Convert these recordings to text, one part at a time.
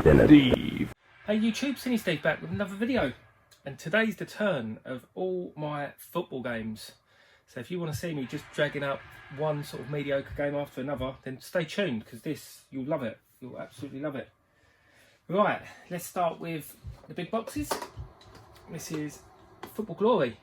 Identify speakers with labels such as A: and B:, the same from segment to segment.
A: Steve. Hey YouTube, Cine Steve back with another video, and today's the turn of all my football games. So if you want to see me just dragging up one sort of mediocre game after another, then stay tuned, because this, you'll love it. You'll absolutely love it. Right, let's start with the big boxes. This is Football Glory.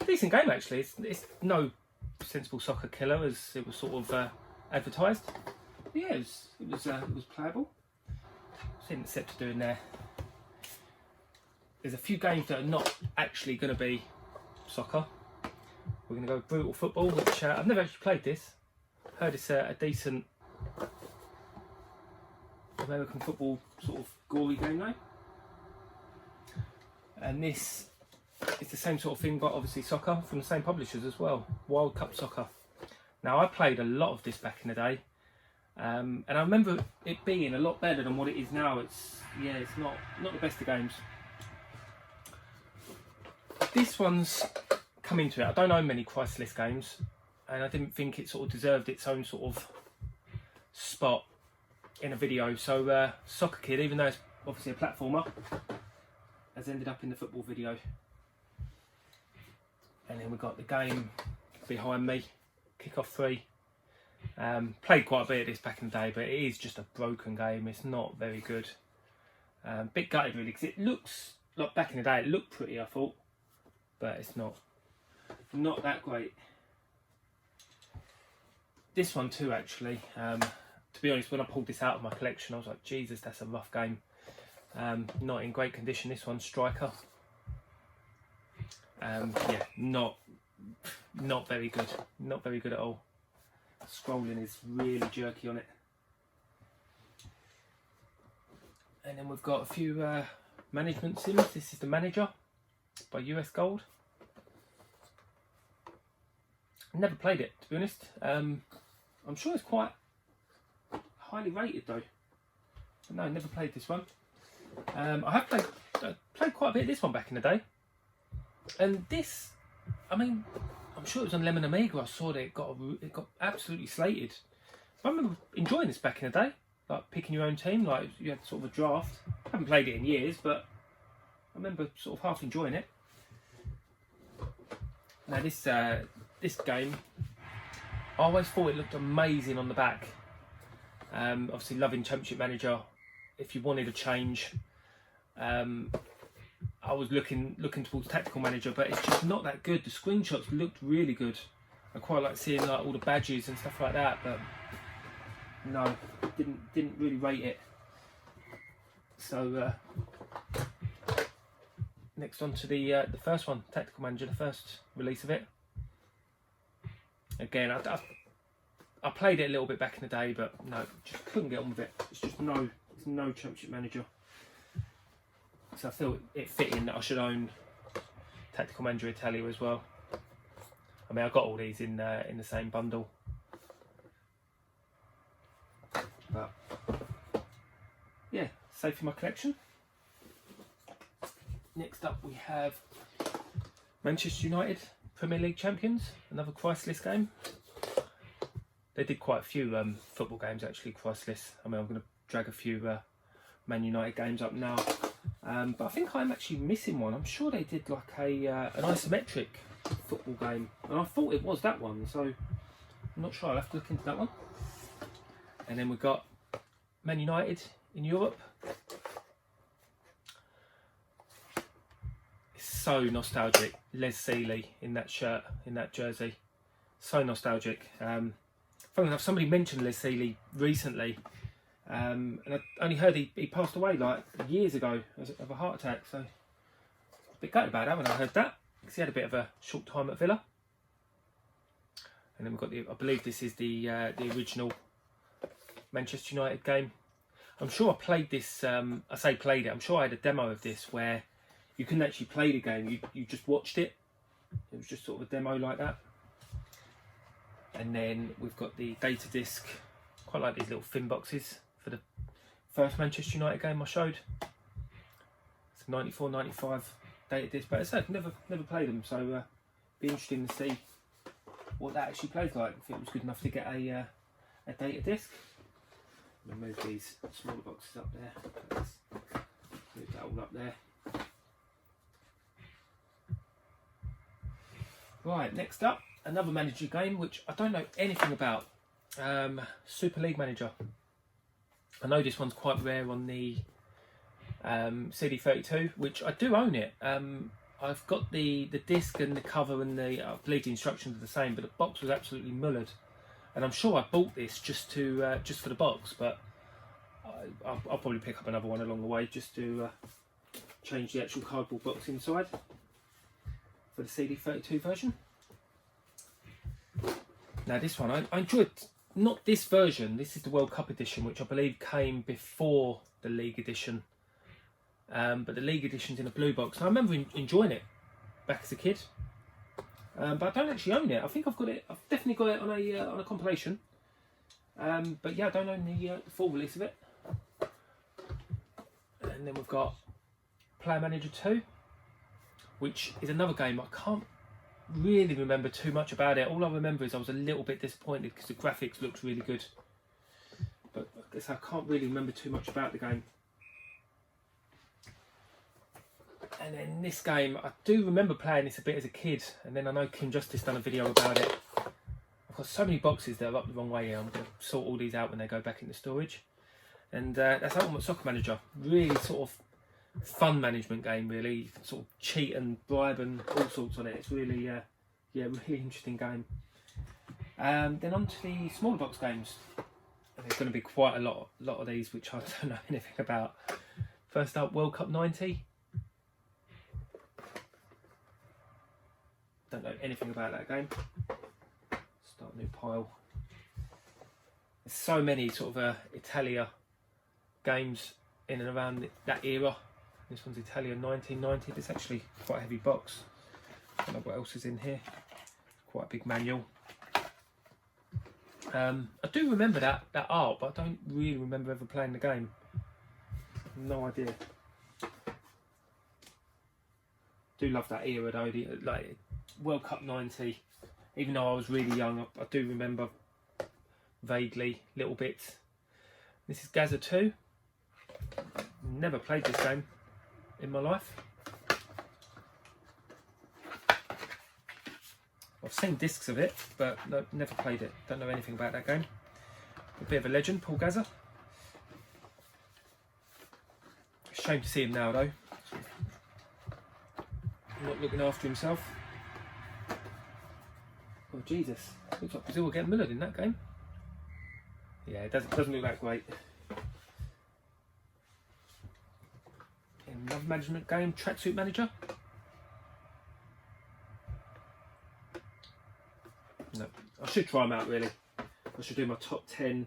A: Decent game actually. It's no sensible soccer killer as it was sort of advertised. But yeah, it was playable. Didn't set to doing there. There's a few games that are not actually going to be soccer. We're going to go brutal football, which I've never actually played this. Heard it's a decent American football sort of gory game though. And this is the same sort of thing, but obviously soccer from the same publishers as well. World Cup Soccer. Now I played a lot of this back in the day. And I remember it being a lot better than what it is now. It's not the best of games. This one's come into it. I don't own many Chrysler games, and I didn't think it sort of deserved its own sort of spot in a video. So Soccer Kid, even though it's obviously a platformer, has ended up in the football video. And then we've got the game behind me, Kickoff 3. Played quite a bit of this back in the day, but it is just a broken game. It's not very good. Bit gutted really, because it looks like back in the day it looked pretty, I thought, but it's not that great. This one too actually, to be honest, when I pulled this out of my collection I was like, Jesus, that's a rough game. Not in great condition. This one, Striker. Yeah, not very good. Not very good at all. Scrolling is really jerky on it. And then we've got a few management sims. This is The Manager by US Gold. Never played it, to be honest. I'm sure it's quite highly rated though. But no, never played this one. I have played quite a bit of this one back in the day. And this, I mean, I'm sure it was on Lemon Amiga. I saw that it got absolutely slated. I remember enjoying this back in the day, like picking your own team. Like you had sort of a draft. I haven't played it in years, but I remember sort of half enjoying it. Now this game, I always thought it looked amazing on the back. Obviously, loving Championship Manager. If you wanted a change, I was looking towards Tactical Manager, but it's just not that good. The screenshots looked really good. I quite like seeing like all the badges and stuff like that, but no, didn't really rate it. So next on to the first one, Tactical Manager, the first release of it. Again, I played it a little bit back in the day, but no, just couldn't get on with it. It's just no Championship Manager. So I feel it fitting that I should own Tactical Manager Italia as well. I mean, I got all these in the same bundle. But yeah, safe in my collection. Next up we have Manchester United Premier League Champions, another Chrysler game. They did quite a few football games actually, Chrysler. I mean, I'm going to drag a few Man United games up now. But I think I'm actually missing one. I'm sure they did like an isometric football game, and I thought it was that one, so I'm not sure. I'll have to look into that one. And then we've got Man United in Europe. It's so nostalgic. Les Sealey in that shirt, in that jersey. So nostalgic. Funny enough, somebody mentioned Les Sealey recently. And I only heard he passed away like years ago of a heart attack, so I was a bit gutted about that when I heard that, because he had a bit of a short time at Villa. And then we've got I believe this is the original Manchester United game. I'm sure I played this. I say played it. I'm sure I had a demo of this where you couldn't actually play the game. You just watched it. It was just sort of a demo like that. And then we've got the data disc. Quite like these little thin boxes for the first Manchester United game I showed. It's a 94-95 data disc, but as I said, never played them, so be interesting to see what that actually plays like, if it was good enough to get a data disc. Move these smaller boxes up there. Let's move that all up there. Right, next up, another manager game which I don't know anything about. Super League Manager. I know this one's quite rare on the CD32, which I do own it. I've got the disc and the cover, and I believe the instructions are the same, but the box was absolutely mullered. And I'm sure I bought this just for the box, but I'll probably pick up another one along the way just to change the actual cardboard box inside for the CD32 version. Now this one, I enjoyed, not this version, this is the World Cup edition, which I believe came before the League edition. But the League edition's in a blue box. And I remember enjoying it back as a kid. But I don't actually own it. I think I've got it. I've definitely got it on a compilation. But yeah, I don't own the full release of it. And then we've got Player Manager 2, which is another game I can't really remember too much about it. All I remember is I was a little bit disappointed because the graphics looked really good. But I guess I can't really remember too much about the game. And then this game, I do remember playing this a bit as a kid, and then I know Kim Justice done a video about it. I've got so many boxes that are up the wrong way here. I'm going to sort all these out when they go back into storage. And that's Ultimate Soccer Manager. Really sort of fun management game, really. You can sort of cheat and bribe and all sorts on it. It's really, yeah, really interesting game. Then on to the smaller box games. And there's going to be quite a lot of these which I don't know anything about. First up, World Cup 90. Don't know anything about that game. Start a new pile. There's so many sort of Italia games in and around that era. This one's Italia 1990. It's actually quite a heavy box. I don't know what else is in here. Quite a big manual. I do remember that art, but I don't really remember ever playing the game. No idea. Do love that era though. Like World Cup 90, even though I was really young, I do remember vaguely little bits. This is Gaza 2. Never played this game in my life. I've seen discs of it, but no, never played it. Don't know anything about that game. A bit of a legend, Paul Gaza. Shame to see him now though. Not looking after himself. Oh Jesus, looks like Brazil will get mullered in that game. Yeah, it doesn't look that great. Another management game, Tracksuit Manager. No, I should try them out really. I should do my top 10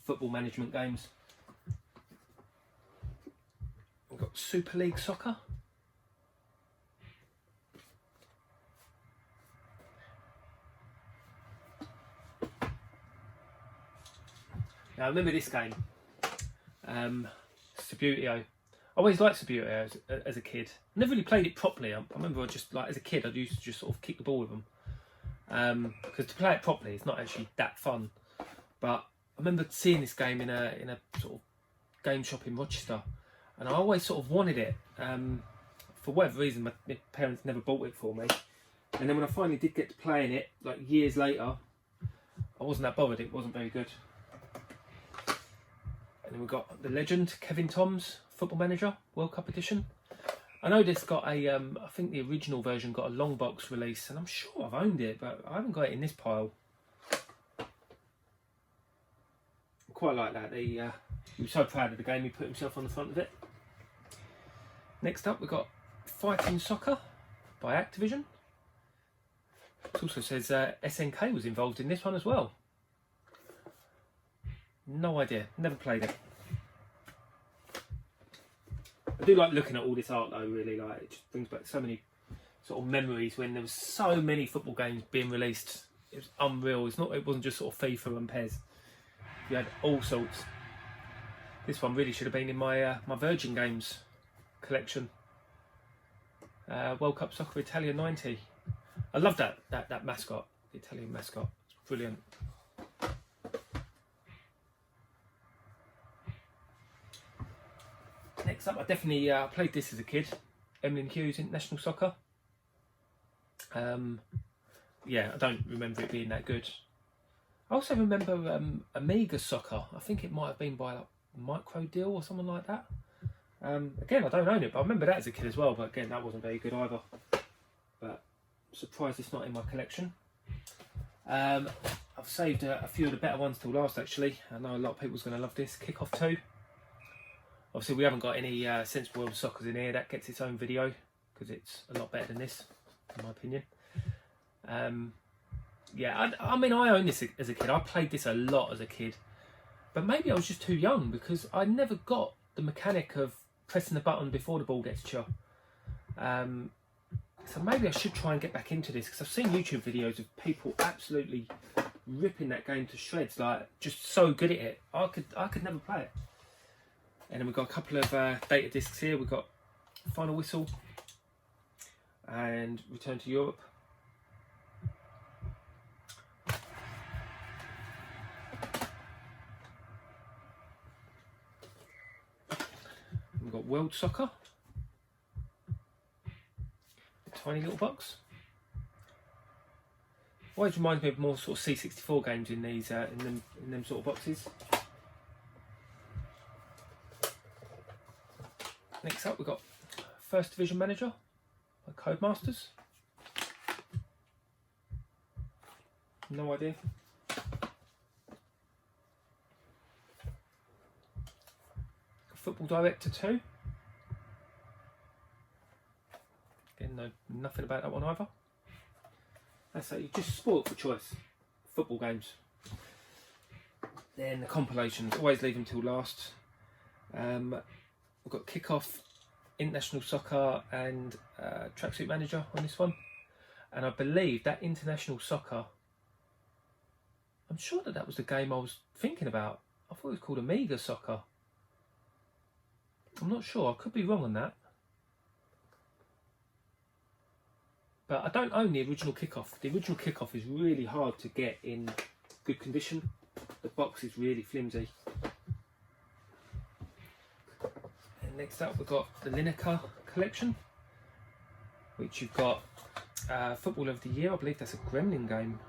A: football management games. We've got Super League Soccer. Now I remember this game, Subutio. I always liked Subutio as a kid. Never really played it properly. I remember just like as a kid I used to just sort of kick the ball with them. Because to play it properly it's not actually that fun. But I remember seeing this game in a sort of game shop in Rochester, and I always sort of wanted it. For whatever reason my parents never bought it for me. And then when I finally did get to playing it, like years later, I wasn't that bothered. It wasn't very good. And then we've got the legend, Kevin Tom's Football Manager, World Cup Edition. I know this got a, I think the original version got a long box release, and I'm sure I've owned it, but I haven't got it in this pile. I quite like that. He was so proud of the game, he put himself on the front of it. Next up, we've got Fighting Soccer by Activision. It also says SNK was involved in this one as well. No idea, never played it. I do like looking at all this art though, really. Like, it just brings back so many sort of memories when there was so many football games being released. It was unreal. It wasn't just sort of FIFA and PES. You had all sorts. This one really should have been in my my Virgin Games collection. World Cup Soccer Italia 90. I love that mascot, the Italian mascot. It's brilliant. Next up, I definitely played this as a kid. Emlyn Hughes International Soccer. Yeah, I don't remember it being that good. I also remember Amiga Soccer. I think it might have been by like Micro Deal or someone like that. Again, I don't own it, but I remember that as a kid as well. But again, that wasn't very good either. But I'm surprised it's not in my collection. I've saved a few of the better ones till last, actually. I know a lot of people's going to love this. Kickoff 2. Obviously, we haven't got any Sensible World Soccers in here. That gets its own video because it's a lot better than this, in my opinion. Yeah, I mean, I owned this as a kid. I played this a lot as a kid. But maybe I was just too young because I never got the mechanic of pressing the button before the ball gets to you. So maybe I should try and get back into this because I've seen YouTube videos of people absolutely ripping that game to shreds, like just so good at it. I could never play it. And then we've got a couple of data discs here. We've got Final Whistle and Return to Europe. We've got World Soccer. Tiny little box. Always reminds me of more sort of C64 games in these in them sort of boxes. Next up, we've got First Division Manager by Codemasters. No idea. Football Director 2. Again, know nothing about that one either. That's you just spoiled for choice. Football games. Then the compilations, always leave them till last. We've got Kickoff, International Soccer and Tracksuit Manager on this one. And I believe that International Soccer, I'm sure that was the game I was thinking about. I thought it was called Amiga Soccer. I'm not sure, I could be wrong on that. But I don't own the original Kickoff. The original Kickoff is really hard to get in good condition. The box is really flimsy. And next up we've got the Lineker collection, which you've got Football of the Year. I believe that's a Gremlin game.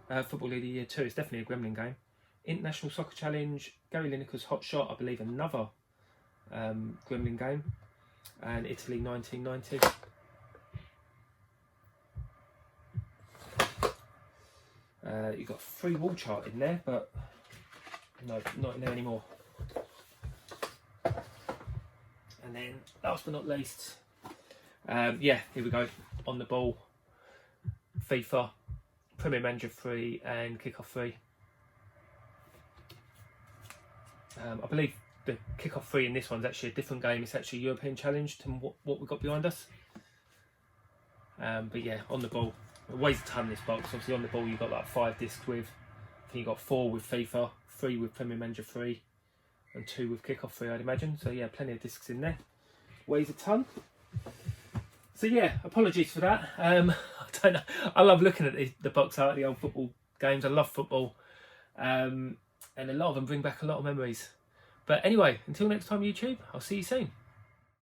A: Football of the Year 2, it's definitely a Gremlin game. International Soccer Challenge, Gary Lineker's Hot Shot, I believe another Gremlin game. And Italy 1990. You've got free wall chart in there, but no, not in there anymore. And then, last but not least, yeah, here we go. On the Ball, FIFA, Premier Manager 3 and Kickoff 3. I believe the Kickoff 3 in this one's actually a different game. It's actually a European Challenge to what we've got behind us. But yeah, On the Ball. It weighs a ton, this box. Obviously on the Ball you've got like 5 discs with, I think you've got 4 with FIFA, 3 with Premier Manager 3 and 2 with Kickoff 3, I'd imagine. So yeah, plenty of discs in there. Weighs a ton. So yeah, apologies for that. I don't know. I love looking at the box art of the old football games. I love football. And a lot of them bring back a lot of memories. But anyway, until next time YouTube, I'll see you soon.